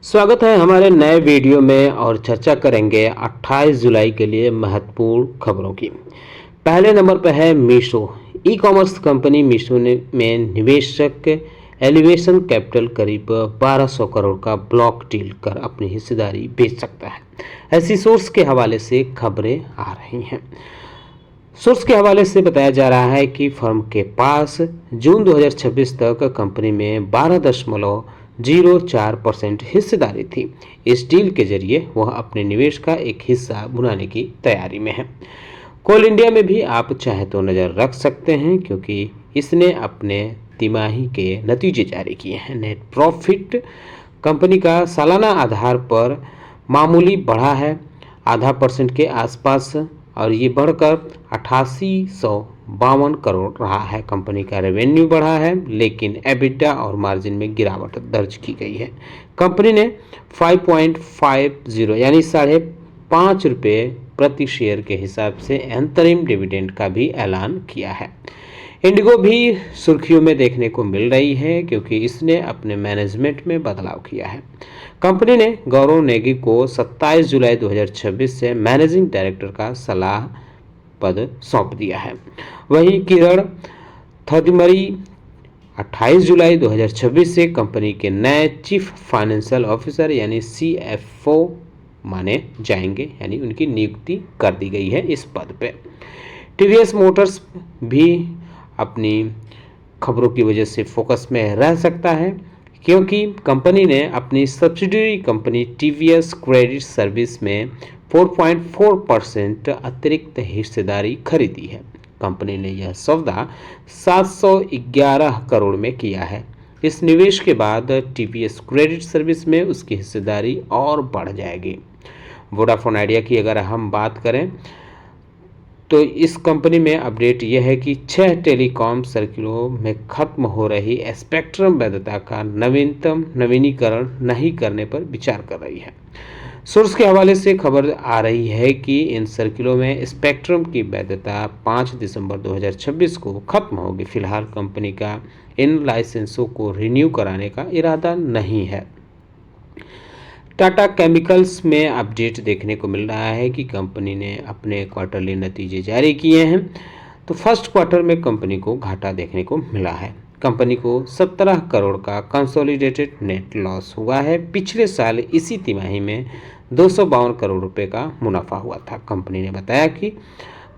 स्वागत है हमारे नए वीडियो में और चर्चा करेंगे 28 जुलाई के लिए महत्वपूर्ण खबरों की। पहले नंबर पर है Meesho. E commerce company Meesho ने में निवेशक एलिवेशन कैपिटल करीब 1200 करोड़ का ब्लॉक डील कर अपनी हिस्सेदारी बेच सकता है, ऐसी सोर्स के हवाले से खबरें आ रही हैं। सोर्स के हवाले से बताया जा रहा है कि फर्म के पास जून 2026 तक कंपनी में 12.04% हिस्सेदारी थी। इस डील के जरिए वह अपने निवेश का एक हिस्सा भुनाने की तैयारी में है। कोल इंडिया में भी आप चाहे तो नज़र रख सकते हैं, क्योंकि इसने अपने तिमाही के नतीजे जारी किए हैं। नेट प्रॉफिट कंपनी का सालाना आधार पर मामूली बढ़ा है, आधा % के आसपास, और ये बढ़कर 8852 करोड़ रहा है। कंपनी का रेवेन्यू बढ़ा है, लेकिन एबिटा और मार्जिन में गिरावट दर्ज की गई है। कंपनी ने 5.50 यानी ₹5.5 प्रति शेयर के हिसाब से अंतरिम डिविडेंड का भी ऐलान किया है। इंडिगो भी सुर्खियों में देखने को मिल रही है, क्योंकि इसने अपने मैनेजमेंट में बदलाव किया है। कंपनी ने गौरव नेगी को 27 जुलाई 2026 से मैनेजिंग डायरेक्टर का सलाह पद सौंप दिया है। वहीं किरण थदिमरी 28 जुलाई 2026 से कंपनी के नए चीफ फाइनेंशियल ऑफिसर यानी CFO माने जाएंगे, यानी उनकी नियुक्ति कर दी गई है इस पद पे। टीवीएस मोटर्स भी अपनी खबरों की वजह से फोकस में रह सकता है, क्योंकि कंपनी ने अपनी subsidiary company TVS credit service में 4.4% अतिरिक्त हिस्सेदारी खरीदी है। कंपनी ने यह सौदा 711 करोड़ में किया है। इस निवेश के बाद टीवीएस क्रेडिट सर्विस में उसकी हिस्सेदारी और बढ़ जाएगी। वोडाफोन आइडिया की अगर हम बात करें तो इस कंपनी में अपडेट यह है कि 6 टेलीकॉम सर्किलों में खत्म हो रही स्पेक्ट्रम वैधता का नवीनीकरण नहीं करने पर विचार कर रही है। सोर्स के हवाले से खबर आ रही है कि इन सर्किलों में स्पेक्ट्रम की वैधता 5 दिसंबर 2026 को खत्म होगी। फिलहाल कंपनी का इन लाइसेंसों को रिन्यू कराने का इरादा नहीं है। टाटा केमिकल्स में अपडेट देखने को मिल रहा है कि कंपनी ने अपने क्वार्टरली नतीजे जारी किए हैं, तो फर्स्ट क्वार्टर में कंपनी को घाटा देखने को मिला है। कंपनी को 17 करोड़ का कंसोलिडेटेड नेट लॉस हुआ है। पिछले साल इसी तिमाही में 252 करोड़ रुपए का मुनाफा हुआ था। कंपनी ने बताया कि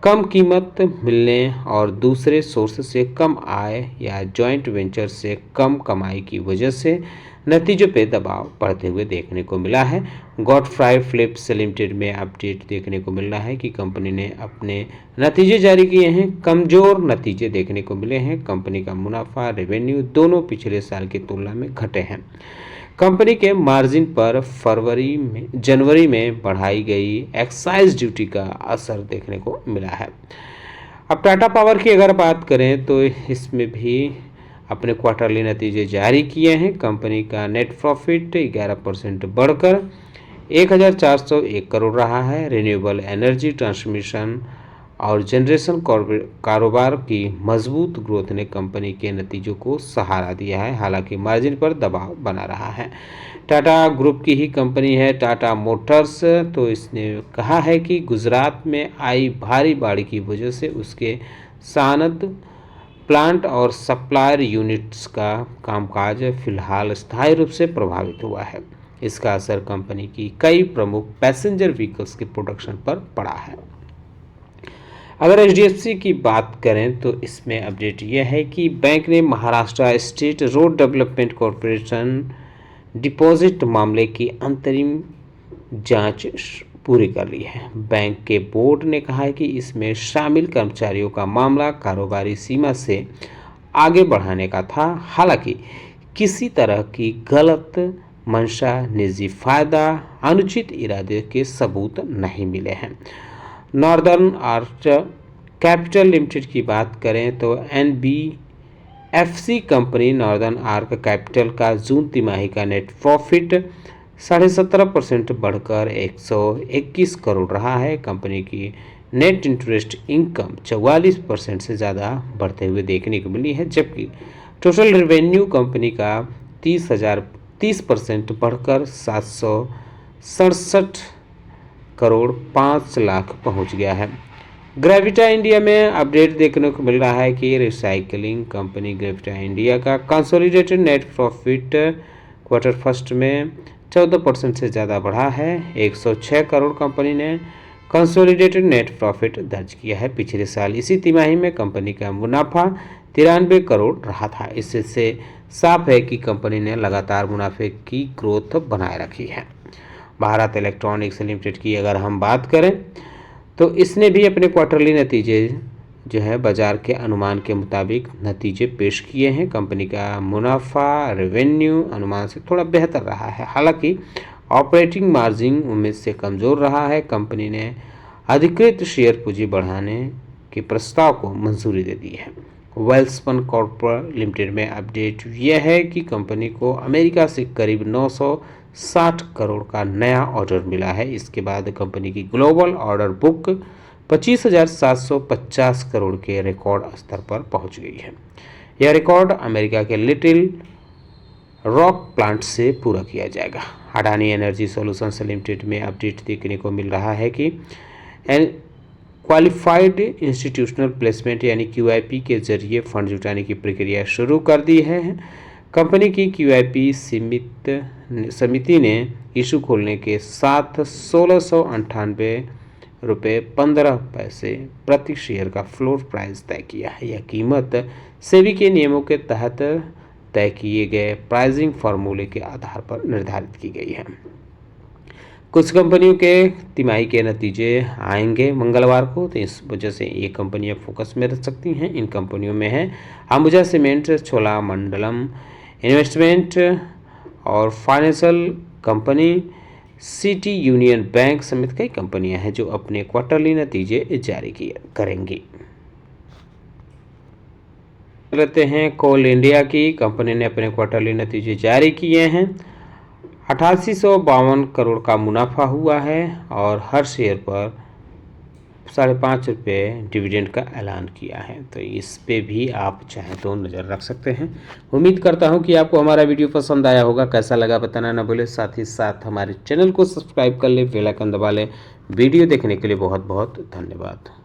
कम कीमत मिलने और दूसरे सोर्स से कम आय या जॉइंट वेंचर से कम कमाई की वजह से नतीजों पे दबाव पड़ते हुए देखने को मिला है। गॉडफ्राई फिलिप्स लिमिटेड में अपडेट देखने को मिल रहा है कि कंपनी ने अपने नतीजे जारी किए हैं। कमजोर नतीजे देखने को मिले हैं। कंपनी का मुनाफा, रेवेन्यू दोनों पिछले साल की तुलना में घटे हैं। कंपनी के मार्जिन पर जनवरी में बढ़ाई गई एक्साइज ड्यूटी का असर देखने को मिला है। अब टाटा पावर की अगर बात करें तो इसमें भी अपने क्वार्टरली नतीजे जारी किए हैं। कंपनी का नेट प्रॉफिट 11% बढ़कर 1401 करोड़ रहा है। रिन्यूएबल एनर्जी, ट्रांसमिशन और जनरेशन कारोबार की मजबूत ग्रोथ ने कंपनी के नतीजों को सहारा दिया है, हालांकि मार्जिन पर दबाव बना रहा है। टाटा ग्रुप की ही कंपनी है टाटा मोटर्स, तो इसने कहा है कि गुजरात में आई भारी बाढ़ की वजह से उसके सानद प्लांट और सप्लायर यूनिट्स का कामकाज फिलहाल स्थायी रूप से प्रभावित हुआ है। इसका असर कंपनी की कई प्रमुख पैसेंजर व्हीकल्स के प्रोडक्शन पर पड़ा है। अगर HDFC की बात करें तो इसमें अपडेट यह है कि बैंक ने Maharashtra state road development corporation deposit मामले की अंतरिम जांच पूरी कर ली है। बैंक के बोर्ड ने कहा है कि इसमें शामिल कर्मचारियों का मामला कारोबारी सीमा से आगे बढ़ाने का था। हालांकि किसी तरह की गलत मंशा, निजी फायदा, अनुचित इरादे के सबूत नहीं मिले हैं। नॉर्दर्न आर्क कैपिटल लिमिटेड की बात करें तो NBFC company northern arc capital का जून तिमाही का नेट प्रॉफिट 17.5% बढ़कर 121 करोड़ रहा है। कंपनी की नेट इंटरेस्ट इनकम 44% से ज़्यादा बढ़ते हुए देखने को मिली है, जबकि टोटल रेवेन्यू कंपनी का 30% बढ़कर 767 करोड़ 5 लाख पहुंच गया है। ग्रेविटा इंडिया में अपडेट देखने को मिल रहा है कि रिसाइकलिंग कंपनी ग्रेविटा इंडिया का consolidated net profit quarter first में 14% से ज़्यादा बढ़ा है। 106 करोड़ कंपनी ने कंसोलिडेटेड नेट प्रॉफिट दर्ज किया है। पिछले साल इसी तिमाही में कंपनी का मुनाफा 93 करोड़ रहा था। इससे साफ है कि कंपनी ने लगातार मुनाफे की ग्रोथ बनाए रखी है। भारत इलेक्ट्रॉनिक्स लिमिटेड की अगर हम बात करें तो इसने भी अपने क्वार्टरली नतीजे जो है बाजार के अनुमान के मुताबिक नतीजे पेश किए हैं। कंपनी का मुनाफा रेवेन्यू अनुमान से थोड़ा बेहतर रहा है, हालांकि ऑपरेटिंग मार्जिन उम्मीद से कमज़ोर रहा है। कंपनी ने अधिकृत शेयर पूंजी बढ़ाने के प्रस्ताव को मंजूरी दे दी है। वेल्सपन कॉर्पोरेट लिमिटेड में अपडेट यह है कि कंपनी को अमेरिका से करीब 960 करोड़ का नया ऑर्डर मिला है। इसके बाद कंपनी की ग्लोबल ऑर्डर बुक 25,750 करोड़ के रिकॉर्ड स्तर पर पहुंच गई है। यह रिकॉर्ड अमेरिका के लिटिल रॉक प्लांट से पूरा किया जाएगा। अडानी एनर्जी सॉल्यूशंस लिमिटेड में अपडेट देखने को मिल रहा है कि क्वालिफाइड इंस्टीट्यूशनल प्लेसमेंट यानी QIP के जरिए फंड जुटाने की प्रक्रिया शुरू कर दी है। कंपनी की QIP समिति ने इशू खोलने के साथ 1698 रुपये 15 पैसे प्रति शेयर का फ्लोर प्राइस तय किया है। यह कीमत सेबी के नियमों के तहत तय किए गए प्राइसिंग फार्मूले के आधार पर निर्धारित की गई है। कुछ कंपनियों के तिमाही के नतीजे आएंगे मंगलवार को, तो इस वजह से ये कंपनियां फोकस में रह सकती हैं। इन कंपनियों में है अंबुजा सीमेंट, चोलामंडलम इन्वेस्टमेंट और financial company, city union bank समेत कई कंपनियां हैं जो अपने क्वार्टरली नतीजे जारी करेंगी। लेते हैं कोल इंडिया की। कंपनी ने अपने क्वार्टरली नतीजे जारी किए हैं। 8852 करोड़ का मुनाफा हुआ है और हर शेयर पर 5.5 रुपये डिविडेंड का ऐलान किया है, तो इस पे भी आप चाहें तो नज़र रख सकते हैं। उम्मीद करता हूं कि आपको हमारा वीडियो पसंद आया होगा। कैसा लगा बताना ना भूलें। साथ ही साथ हमारे चैनल को सब्सक्राइब कर लें, बेल आइकन दबा लें। वीडियो देखने के लिए बहुत बहुत धन्यवाद।